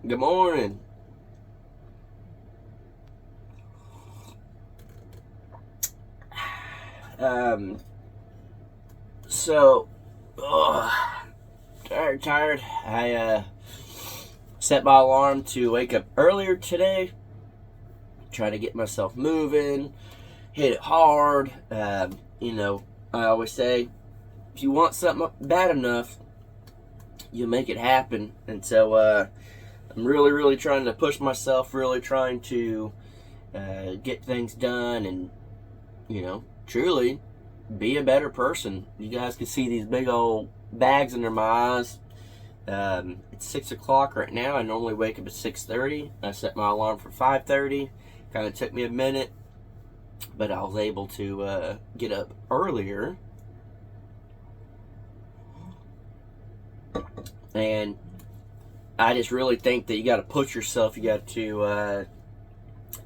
Good morning. Um, so, ugh, tired. I set my alarm to wake up earlier today. Try to get myself moving, hit it hard. I always say, if you want something bad enough, you'll make it happen. And so, I'm really trying to push myself. Really trying to get things done, and truly be a better person. You guys can see these big old bags under my eyes. It's 6 o'clock right now. I normally wake up at 6:30. I set my alarm for 5:30. Kind of took me a minute, but I was able to get up earlier. And I just really think that you got to push yourself. You got to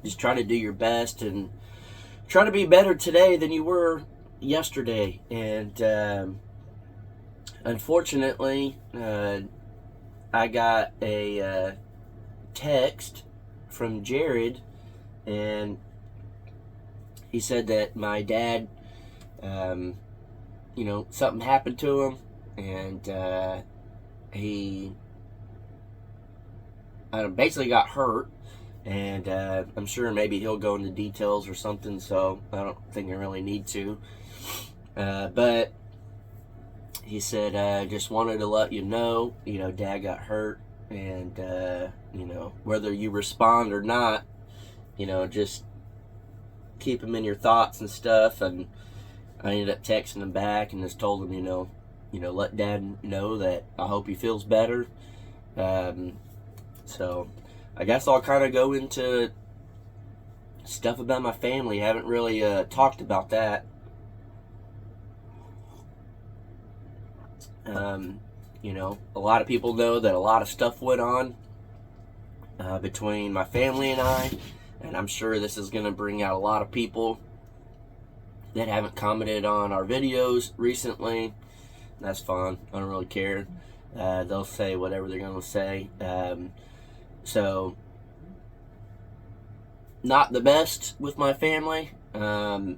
just try to do your best and try to be better today than you were yesterday. And unfortunately, I got a text from Jared, and he said that my dad, something happened to him, and he basically got hurt. And I'm sure maybe he'll go into details or something, so I don't think I really need to. But he said, just wanted to let you know, Dad got hurt, and, whether you respond or not, just keep him in your thoughts and stuff. And I ended up texting him back and just told him, let Dad know that I hope he feels better. So I guess I'll kind of go into stuff about my family. I haven't really talked about that. A lot of people know that a lot of stuff went on between my family and I, and I'm sure this is going to bring out a lot of people that haven't commented on our videos recently. That's fine. I don't really care. They'll say whatever they're going to say. So, not the best with my family. I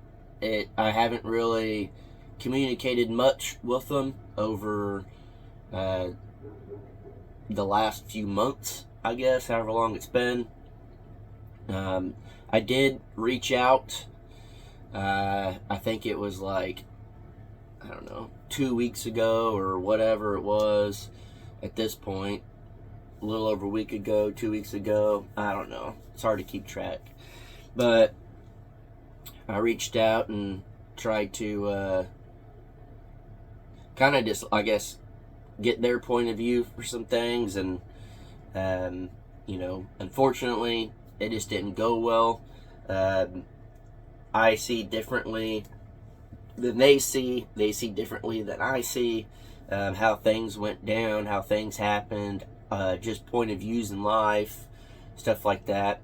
haven't really communicated much with them over the last few months, I guess, however long it's been. I did reach out. I think it was like, I don't know, 2 weeks ago or whatever it was at this point. A little over a week ago, 2 weeks ago. I don't know. It's hard to keep track. But I reached out and tried to kind of just, I guess, get their point of view for some things. And, unfortunately, it just didn't go well. I see differently than they see. They see differently than I see. How things went down, how things happened, just point of views in life, stuff like that.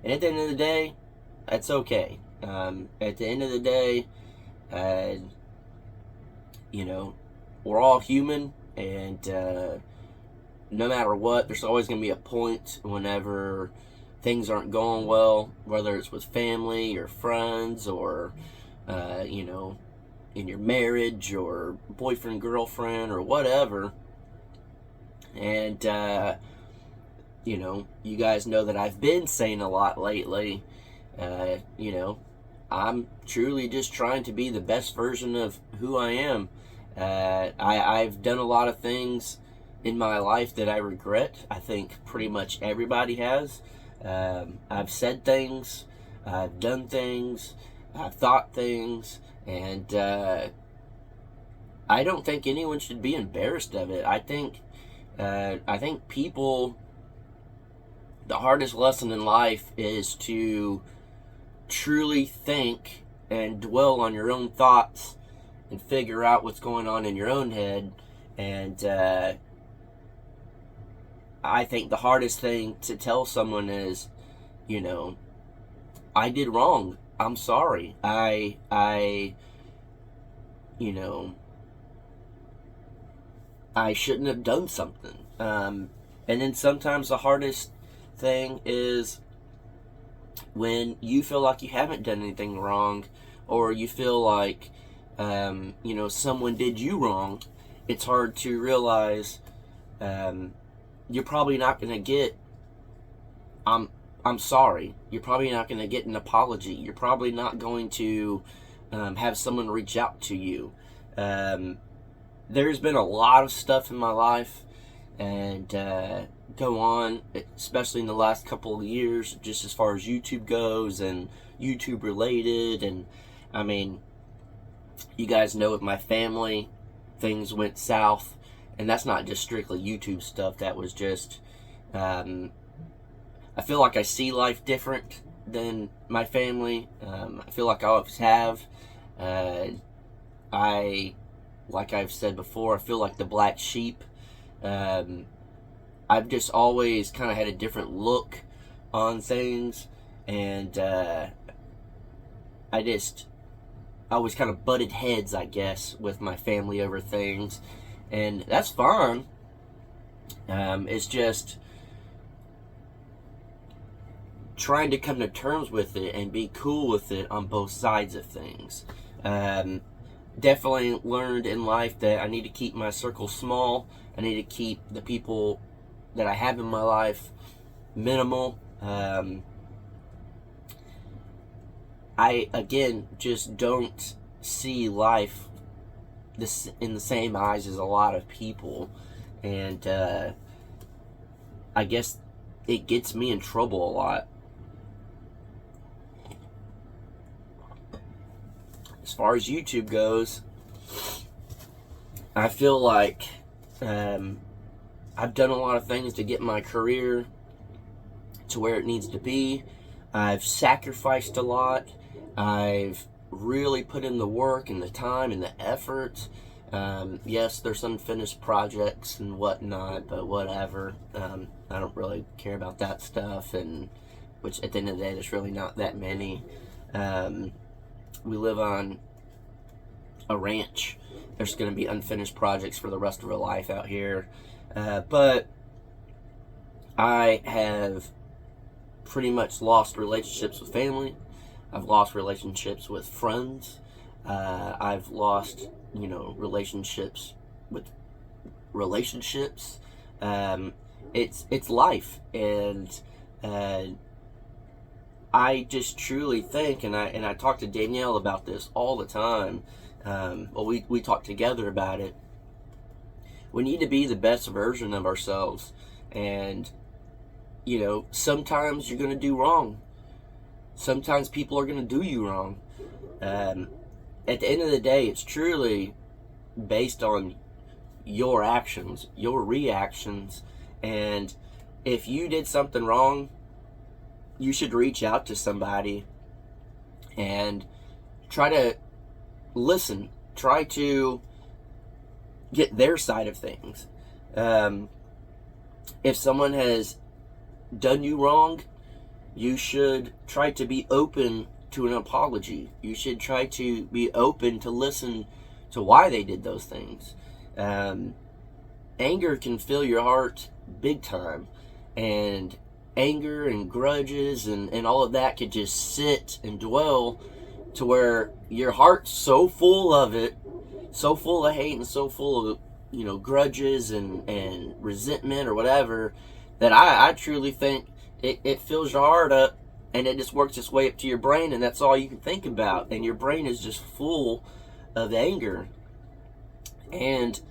And at the end of the day, that's okay. At the end of the day, we're all human, and no matter what, there's always going to be a point whenever things aren't going well, whether it's with family or friends or, in your marriage or boyfriend, girlfriend, or whatever. And, you guys know that I've been saying a lot lately. I'm truly just trying to be the best version of who I am. I've done a lot of things in my life that I regret. I think pretty much everybody has. I've said things, I've done things, I've thought things, and I don't think anyone should be embarrassed of it. I think people, the hardest lesson in life is to truly think and dwell on your own thoughts and figure out what's going on in your own head. And I think the hardest thing to tell someone is, I did wrong. I'm sorry. I shouldn't have done something. And then sometimes the hardest thing is when you feel like you haven't done anything wrong, or you feel like someone did you wrong. It's hard to realize you're probably not going to get I'm sorry. You're probably not going to get an apology. You're probably not going to have someone reach out to you. There's been a lot of stuff in my life and go on, especially in the last couple of years, just as far as YouTube goes and YouTube related. And I mean, you guys know with my family, things went south, and that's not just strictly YouTube stuff. That was just, I feel like I see life different than my family. I feel like I always have. Like I've said before, I feel like the black sheep. I've just always kind of had a different look on things, and I always kind of butted heads, I guess, with my family over things, and that's fine. It's just trying to come to terms with it and be cool with it on both sides of things. Definitely learned in life that I need to keep my circle small. I need to keep the people that I have in my life minimal. I, again, just don't see life in the same eyes as a lot of people. And I guess it gets me in trouble a lot. As far as YouTube goes, I feel like I've done a lot of things to get my career to where it needs to be. I've sacrificed a lot. I've really put in the work and the time and the effort. Yes, there's unfinished projects and whatnot, but whatever. I don't really care about that stuff, and which at the end of the day, there's really not that many. We live on a ranch. There's going to be unfinished projects for the rest of our life out here. But I have pretty much lost relationships with family. I've lost relationships with friends. I've lost, relationships with relationships. It's life, and I just truly think, and I talk to Danielle about this all the time. We talk together about it. We need to be the best version of ourselves, and sometimes you're going to do wrong. Sometimes people are going to do you wrong. At the end of the day, it's truly based on your actions, your reactions, and if you did something wrong, you should reach out to somebody and try to listen. Try to get their side of things. If someone has done you wrong, you should try to be open to an apology. You should try to be open to listen to why they did those things. Anger can fill your heart big time, and anger and grudges and all of that could just sit and dwell to where your heart's so full of it, so full of hate and so full of grudges and resentment or whatever, that I truly think it fills your heart up, and it just works its way up to your brain, and that's all you can think about, and your brain is just full of anger, and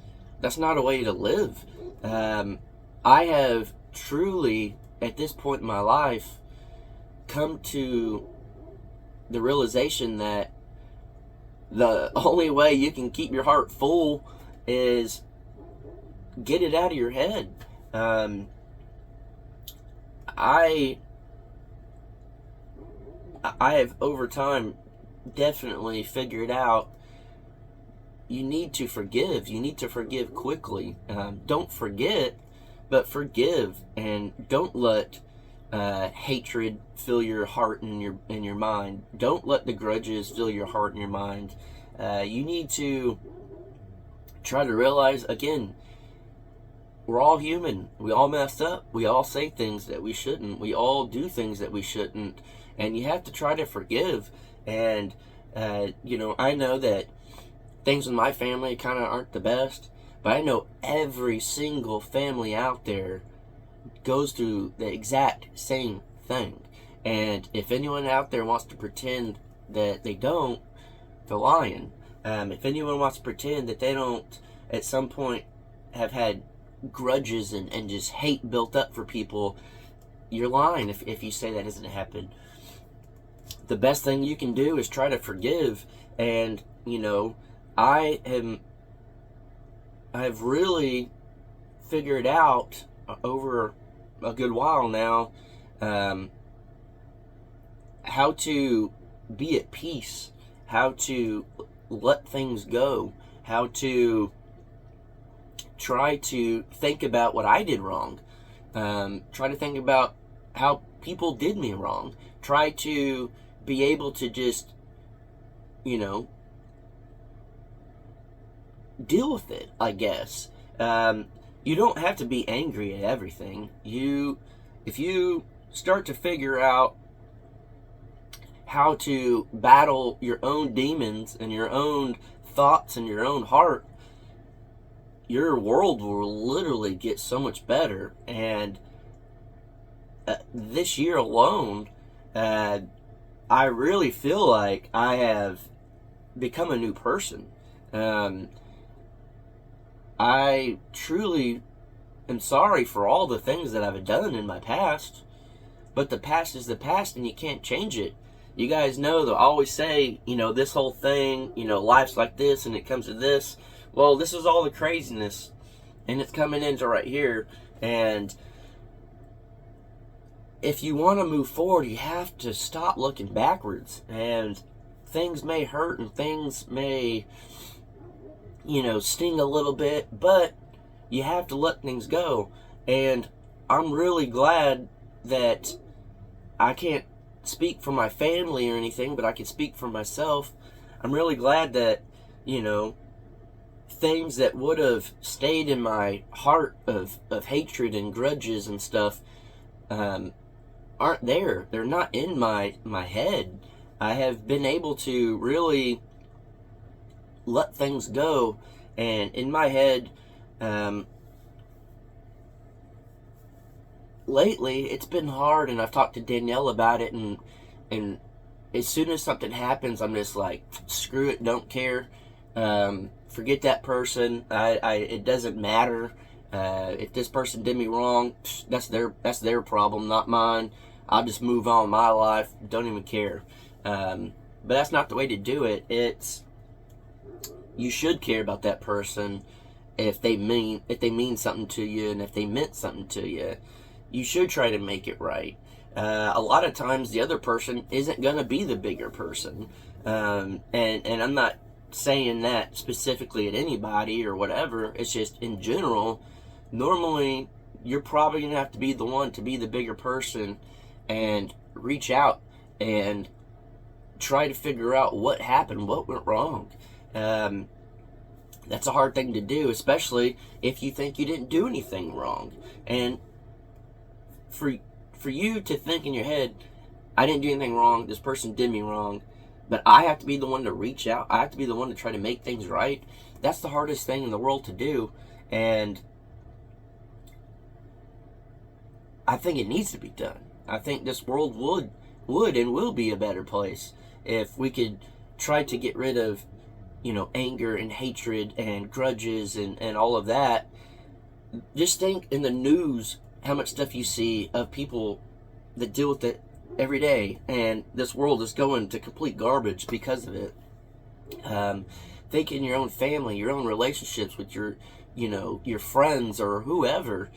that's not a way to live. I have truly, at this point in my life, come to the realization that the only way you can keep your heart full is get it out of your head. I have over time definitely figured out you need to forgive. You need to forgive quickly. Don't forget, but forgive, and don't let hatred fill your heart and your mind. Don't let the grudges fill your heart and your mind. You need to try to realize, again, we're all human. We all mess up. We all say things that we shouldn't. We all do things that we shouldn't. And you have to try to forgive. And, I know that things with my family kind of aren't the best, but I know every single family out there goes through the exact same thing. And if anyone out there wants to pretend that they don't, they're lying. If anyone wants to pretend that they don't at some point have had grudges and just hate built up for people, you're lying if you say that hasn't happened. The best thing you can do is try to forgive. And I have really figured out over a good while now how to be at peace, how to let things go, how to try to think about what I did wrong, try to think about how people did me wrong, try to be able to just, deal with it, I guess. You don't have to be angry at everything. If you start to figure out how to battle your own demons and your own thoughts and your own heart, your world will literally get so much better. And this year alone, I really feel like I have become a new person. I truly am sorry for all the things that I've done in my past, but the past is the past and you can't change it. You guys know they'll always say, this whole thing, life's like this and it comes to this. Well, this is all the craziness and it's coming into right here. And if you want to move forward, you have to stop looking backwards. And things may hurt and things may, sting a little bit, but you have to let things go. And I'm really glad that I can't speak for my family or anything, but I can speak for myself. I'm really glad that, things that would have stayed in my heart of hatred and grudges and stuff aren't there. They're not in my head. I have been able to really let things go. And in my head, lately it's been hard, and I've talked to Danielle about it, and as soon as something happens, I'm just like, screw it, don't care, forget that person. It doesn't matter. If this person did me wrong, that's their problem, not mine. I'll just move on with my life, don't even care. But that's not the way to do it. You should care about that person if they mean something to you, and if they meant something to you. You should try to make it right. A lot of times the other person isn't going to be the bigger person. And I'm not saying that specifically at anybody or whatever. It's just in general, normally you're probably going to have to be the one to be the bigger person and reach out and try to figure out what happened, what went wrong. That's a hard thing to do, especially if you think you didn't do anything wrong. And for you to think in your head, I didn't do anything wrong, this person did me wrong, but I have to be the one to reach out, I have to be the one to try to make things right, that's the hardest thing in the world to do. And I think it needs to be done. I think this world would and will be a better place if we could try to get rid of, anger and hatred and grudges and all of that. Just think in the news how much stuff you see of people that deal with it every day, and this world is going to complete garbage because of it. Think in your own family, your own relationships with your friends or whoever.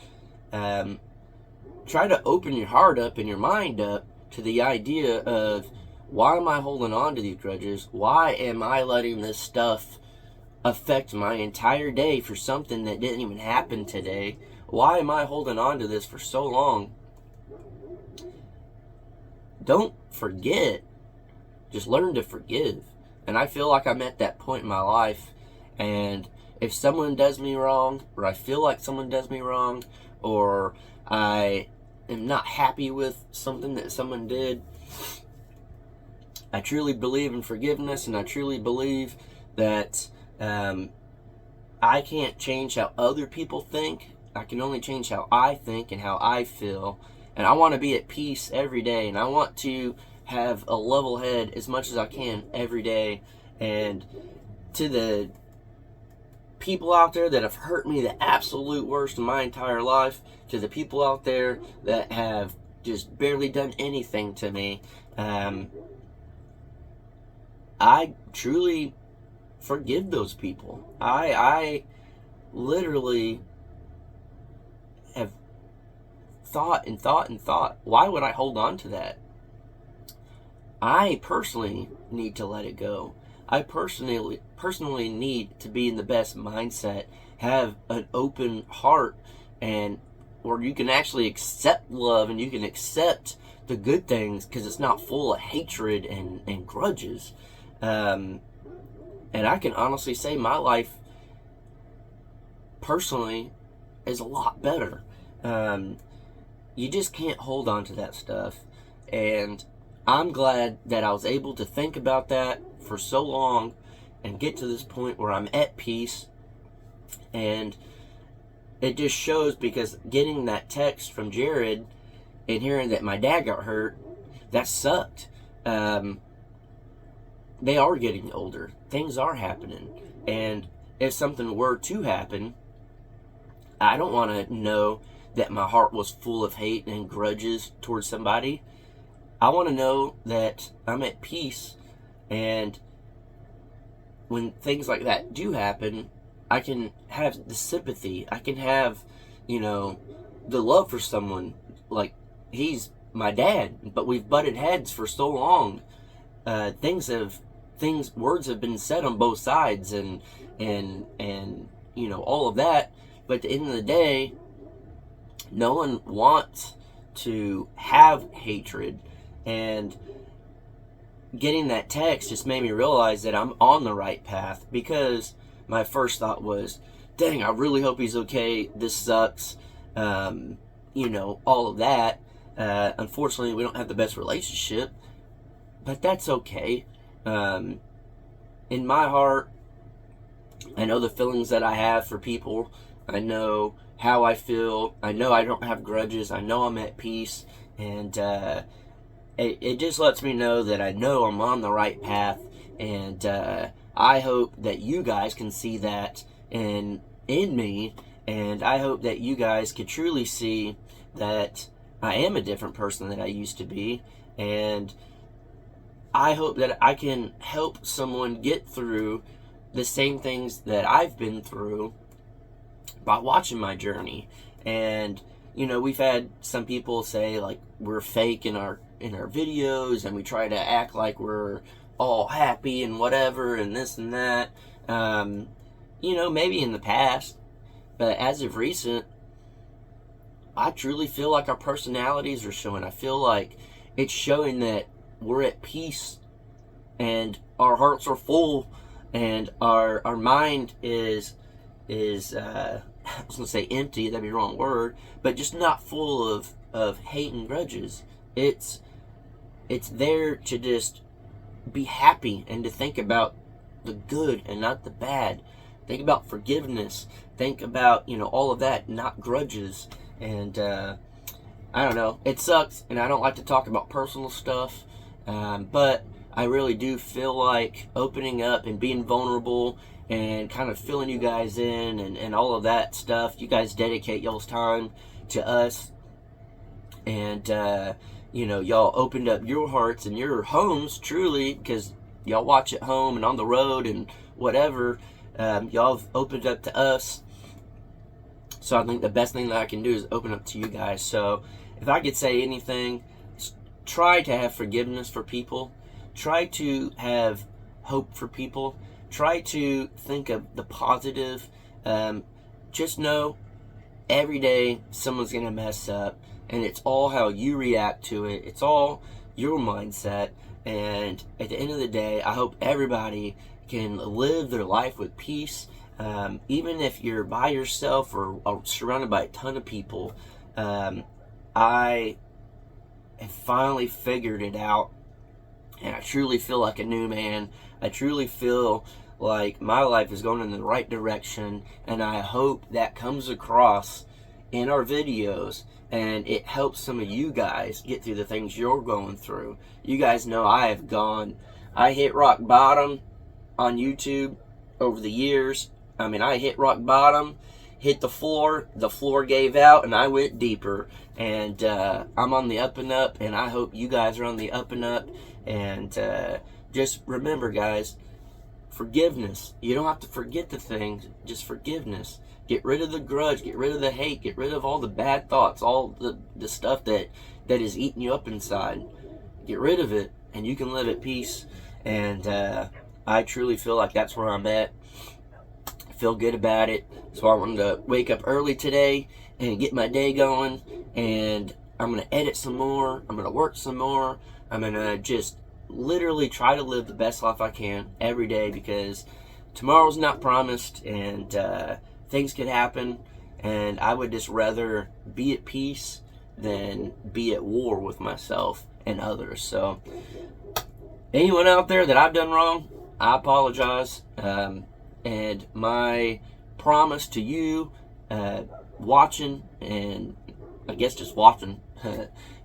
Try to open your heart up and your mind up to the idea of, why am I holding on to these grudges? Why am I letting this stuff affect my entire day for something that didn't even happen today? Why am I holding on to this for so long? Don't forget. Just learn to forgive. And I feel like I'm at that point in my life, and if someone does me wrong, or I feel like someone does me wrong, or I am not happy with something that someone did, I truly believe in forgiveness, and I truly believe that I can't change how other people think. I can only change how I think and how I feel. And I want to be at peace every day, and I want to have a level head as much as I can every day. And to the people out there that have hurt me the absolute worst in my entire life, to the people out there that have just barely done anything to me, I truly forgive those people. I literally have thought and thought and thought, why would I hold on to that? I personally need to let it go. I personally need to be in the best mindset, have an open heart, and where you can actually accept love and you can accept the good things, because it's not full of hatred and grudges. And I can honestly say my life personally is a lot better. You just can't hold on to that stuff. And I'm glad that I was able to think about that for so long and get to this point where I'm at peace. And it just shows, because getting that text from Jared and hearing that my dad got hurt, that sucked. They are getting older. Things are happening. And if something were to happen, I don't want to know that my heart was full of hate and grudges towards somebody. I want to know that I'm at peace, and when things like that do happen, I can have the sympathy. I can have, the love for someone. Like, he's my dad, but we've butted heads for so long. Words have been said on both sides, and all of that. But at the end of the day, no one wants to have hatred. And getting that text just made me realize that I'm on the right path, because my first thought was, dang, I really hope he's okay. This sucks. All of that. Unfortunately, we don't have the best relationship, but that's okay. In my heart, I know the feelings that I have for people. I know how I feel. I know I don't have grudges. I know I'm at peace. And it just lets me know that I know I'm on the right path. And I hope that you guys can see that in me. And I hope that you guys can truly see that I am a different person than I used to be. And I hope that I can help someone get through the same things that I've been through by watching my journey. And we've had some people say, like, we're fake in our videos, and we try to act like we're all happy and whatever and this and that. Maybe in the past, but as of recent, I truly feel like our personalities are showing. I feel like it's showing that we're at peace, and our hearts are full, and our mind is I was gonna say empty, that'd be the wrong word, but just not full of hate and grudges. It's there to just be happy and to think about the good and not the bad. Think about forgiveness. Think about all of that, not grudges. And I don't know. It sucks, and I don't like to talk about personal stuff, but I really do feel like opening up and being vulnerable and kind of filling you guys in and all of that stuff. You guys dedicate y'all's time to us, and y'all opened up your hearts and your homes, truly, because y'all watch at home and on the road and whatever. Y'all have opened up to us. So I think the best thing that I can do is open up to you guys. So if I could say anything, try to have forgiveness for people. Try to have hope for people. Try to think of the positive. Just know every day someone's going to mess up, and it's all how you react to it. It's all your mindset. And at the end of the day, I hope everybody can live their life with peace. even if you're by yourself or surrounded by a ton of people, I have finally figured it out, and I truly feel like a new man. I truly feel like my life is going in the right direction, and I hope that comes across in our videos, and it helps some of you guys get through the things you're going through. You guys know I hit rock bottom on YouTube over the years. I mean, I hit rock bottom, hit the floor gave out, and I went deeper. And I'm on the up and up, and I hope you guys are on the up and up. And just remember, guys, forgiveness. You don't have to forget the things, just forgiveness. Get rid of the grudge, get rid of the hate, get rid of all the bad thoughts, all the stuff that is eating you up inside. Get rid of it, and you can live at peace. And I truly feel like that's where I'm at. I feel good about it. So I wanted to wake up early today and get my day going. And I'm going to edit some more. I'm going to work some more. I'm going to just literally try to live the best life I can every day, because tomorrow's not promised, and things could happen, and I would just rather be at peace than be at war with myself and others. So anyone out there that I've done wrong, I apologize. And my promise to you watching, and I guess just watching,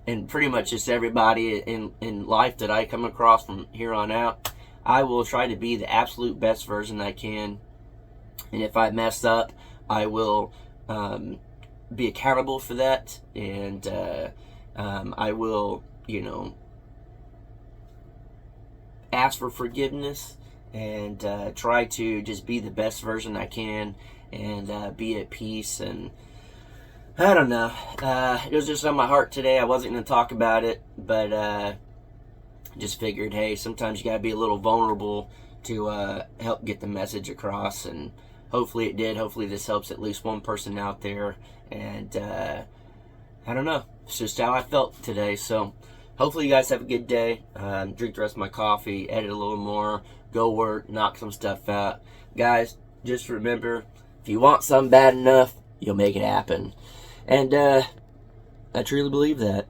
and pretty much just everybody in life that I come across from here on out, I will try to be the absolute best version I can. And if I mess up, I will be accountable for that. And I will, ask for forgiveness, and try to just be the best version I can, and be at peace. And I don't know. It was just on my heart today. I wasn't going to talk about it, but just figured, hey, sometimes you got to be a little vulnerable to help get the message across. And hopefully it did. Hopefully this helps at least one person out there. And I don't know. It's just how I felt today. So hopefully you guys have a good day. Drink the rest of my coffee, edit a little more, go work, knock some stuff out. Guys, just remember, if you want something bad enough, you'll make it happen. And I truly believe that.